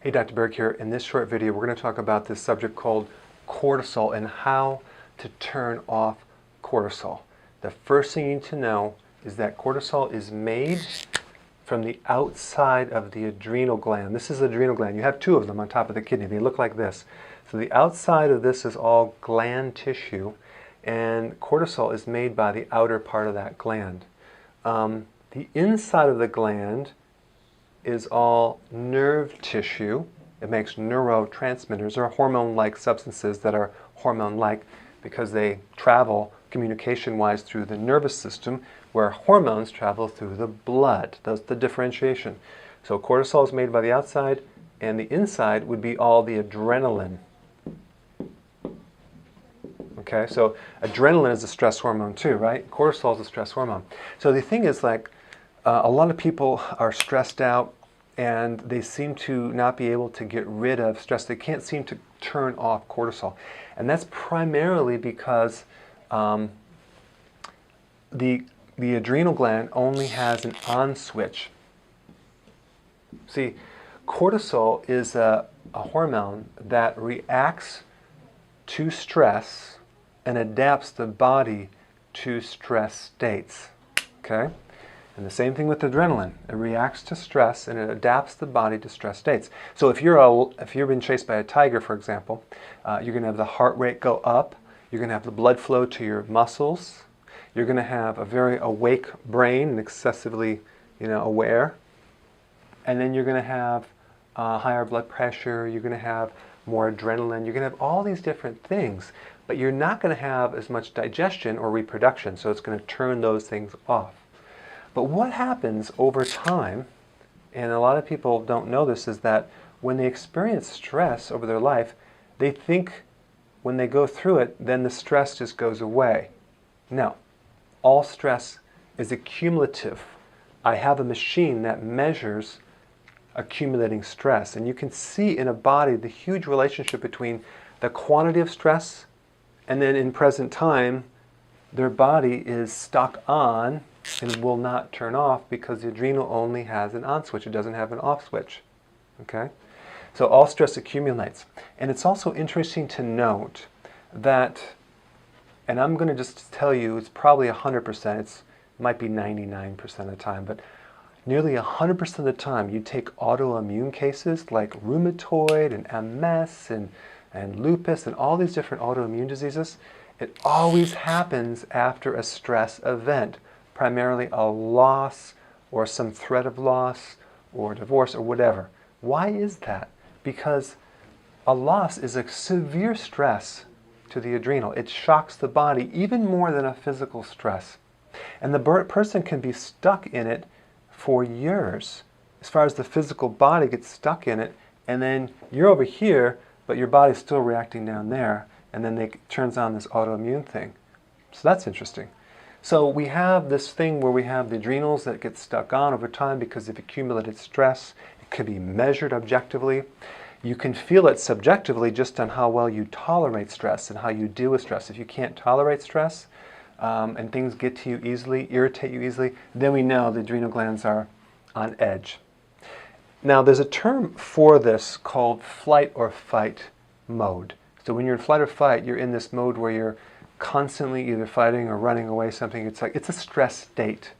Hey, Dr. Berg here. In this short video, we're going to talk about this subject called cortisol and how to turn off cortisol. The first thing you need to know is that cortisol is made from the outside of the adrenal gland. This is the adrenal gland. You have two of them on top of the kidney. They look like this. So the outside of this is all gland tissue, and cortisol is made by the outer part of that gland. The inside of the gland is all nerve tissue. It makes neurotransmitters, or hormone-like substances that are hormone-like because they travel communication-wise through the nervous system, where hormones travel through the blood. That's the differentiation. So cortisol is made by the outside, and the inside would be all the adrenaline. Okay, so adrenaline is a stress hormone too, right? Cortisol is a stress hormone. So the thing is, like, a lot of people are stressed out and they seem to not be able to get rid of stress. They can't seem to turn off cortisol. And that's primarily because the adrenal gland only has an on switch. See, cortisol is a hormone that reacts to stress and adapts the body to stress states. Okay? And the same thing with adrenaline. It reacts to stress and it adapts the body to stress states. So if you're being chased by a tiger, for example, you're going to have the heart rate go up. You're going to have the blood flow to your muscles. You're going to have a very awake brain and excessively, aware. And then you're going to have higher blood pressure. You're going to have more adrenaline. You're going to have all these different things, but you're not going to have as much digestion or reproduction. So it's going to turn those things off. But what happens over time, and a lot of people don't know this, is that when they experience stress over their life, they think when they go through it, then the stress just goes away. No, all stress is accumulative. I have a machine that measures accumulating stress, and you can see in a body the huge relationship between the quantity of stress and then in present time, their body is stuck on and will not turn off because the adrenal only has an on switch. It doesn't have an off switch. Okay? So all stress accumulates. And it's also interesting to note that, and I'm going to just tell you, it's probably 100%, it might be 99% of the time, but nearly 100% of the time you take autoimmune cases like rheumatoid and MS and lupus and all these different autoimmune diseases, it always happens after a stress event. Primarily a loss or some threat of loss or divorce or whatever. Why is that? Because a loss is a severe stress to the adrenal. It shocks the body even more than a physical stress. And the person can be stuck in it for years. As far as the physical body gets stuck in it, and then you're over here, but your body's still reacting down there, and then it turns on this autoimmune thing. So that's interesting. So we have this thing where we have the adrenals that get stuck on over time because of accumulated stress. It can be measured objectively. You can feel it subjectively just on how well you tolerate stress and how you deal with stress. If you can't tolerate stress and things get to you easily, irritate you easily, then we know the adrenal glands are on edge. Now there's a term for this called flight or fight mode. So when you're in flight or fight, you're in this mode where you're constantly either fighting or running away something. It's a stress state.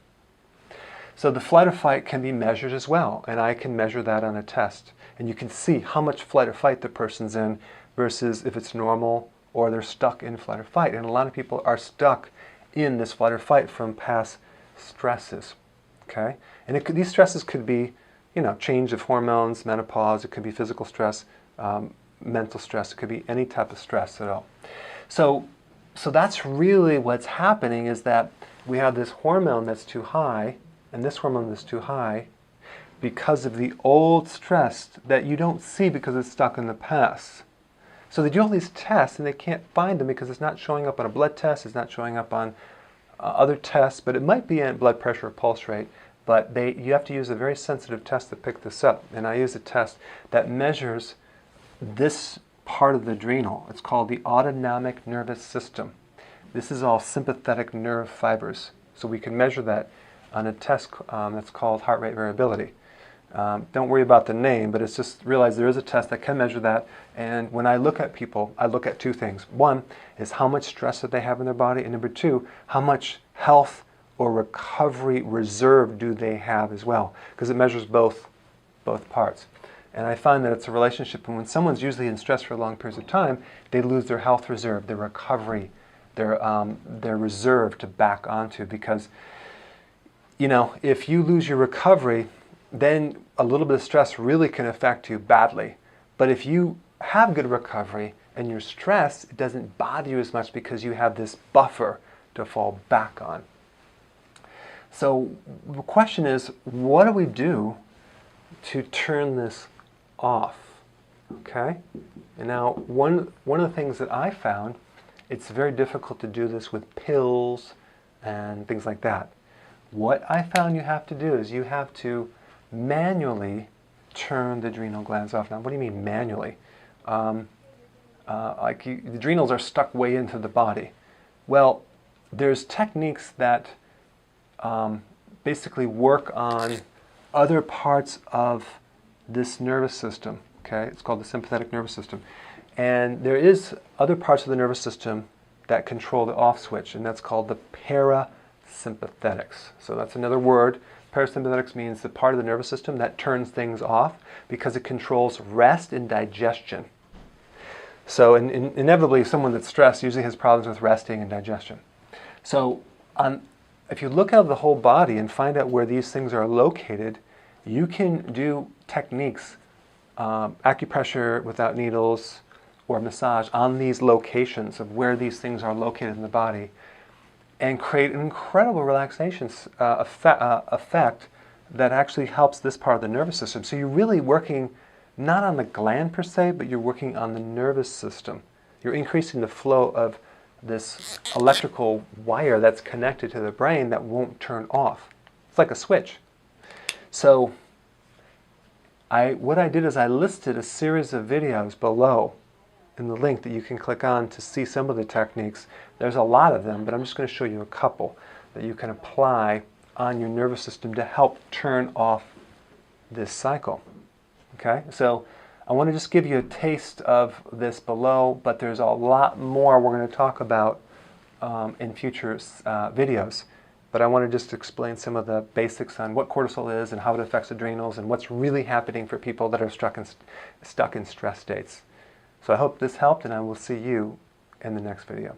So the flight or fight can be measured as well, and I can measure that on a test. And you can see how much flight or fight the person's in versus if it's normal or they're stuck in flight or fight. And a lot of people are stuck in this flight or fight from past stresses. Okay? And these stresses could be, change of hormones, menopause. It could be physical stress, mental stress. It could be any type of stress at all. So that's really what's happening, is that we have this hormone that's too high and this hormone that's too high because of the old stress that you don't see because it's stuck in the past. So they do all these tests and they can't find them because it's not showing up on a blood test, it's not showing up on other tests, but it might be in blood pressure or pulse rate, but you have to use a very sensitive test to pick this up. And I use a test that measures this part of the adrenal. It's called the autonomic nervous system. This is all sympathetic nerve fibers. So we can measure that on a test that's called heart rate variability. Don't worry about the name, but it's just realize there is a test that can measure that. And when I look at people, I look at two things. One is how much stress that they have in their body, and number two, how much health or recovery reserve do they have as well, because it measures both parts. And I find that it's a relationship, and when someone's usually in stress for long periods of time, they lose their health reserve, their recovery, their reserve to back onto, because if you lose your recovery, then a little bit of stress really can affect you badly. But if you have good recovery and you're stressed, it doesn't bother you as much because you have this buffer to fall back on. So the question is, what do we do to turn this off? Okay? And now one of the things that I found, it's very difficult to do this with pills and things like that. What I found you have to do is you have to manually turn the adrenal glands off. Now, what do you mean manually? The adrenals are stuck way into the body. Well, there's techniques that basically work on other parts of this nervous system. Okay, it's called the sympathetic nervous system, and there is other parts of the nervous system that control the off switch, and that's called the parasympathetics. So that's another word. Parasympathetics means the part of the nervous system that turns things off because it controls rest and digestion. So inevitably, someone that's stressed usually has problems with resting and digestion. So if you look at the whole body and find out where these things are located, you can do techniques, acupressure without needles or massage on these locations of where these things are located in the body, and create an incredible relaxation effect that actually helps this part of the nervous system. So you're really working not on the gland per se, but you're working on the nervous system. You're increasing the flow of this electrical wire that's connected to the brain that won't turn off. It's like a switch. So what I did is I listed a series of videos below in the link that you can click on to see some of the techniques. There's a lot of them, but I'm just going to show you a couple that you can apply on your nervous system to help turn off this cycle. Okay, so I want to just give you a taste of this below, but there's a lot more we're going to talk about in future videos. But I want to just explain some of the basics on what cortisol is and how it affects adrenals and what's really happening for people that are stuck in stress states. So I hope this helped, and I will see you in the next video.